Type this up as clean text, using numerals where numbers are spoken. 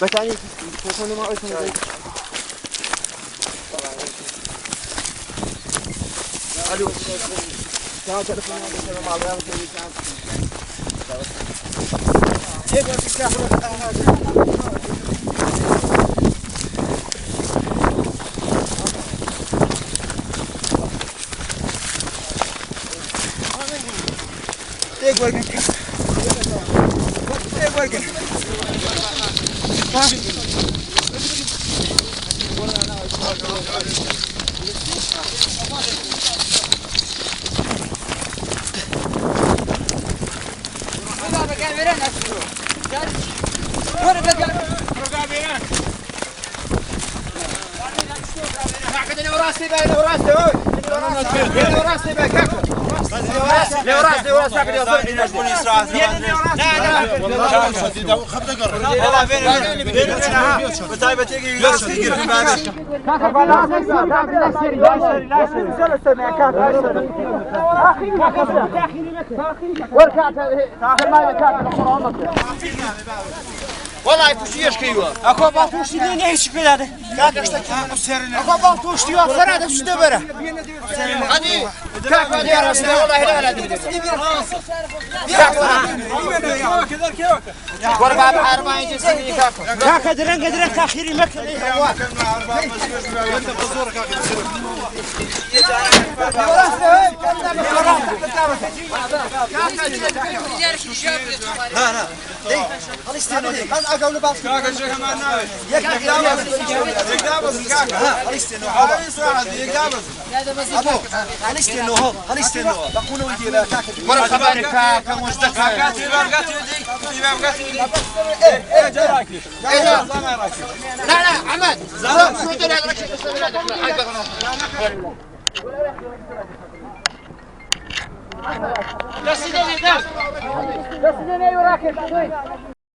بتعني تلفن ما اسمه زي الو تعال تلفن هذا مع الغياب تقول ايه بس كافر ايه ورقه ايه ورقه والله يفوشيش كيوا اكو باطوشي لي ايش بلاده كاكشتك اكو باطوشي وفراد وش دبره هذه كاكو يا راسي والله لا ورا باب حربا يجي سيدي كاكو كاكو درن تاخيري مكن لا خلي استنى هذا اقول باص كاكا شيخ ما ناوي يقدابز كاكا خلي استنى هذا يساعد يقدابز خلي استنى خلي استنى بقولوا يجي لا كاكا ورا خبرك كاكا مصدق كاكا ايه جراكي لا عماد شو تدري هذا لا سيدي وراك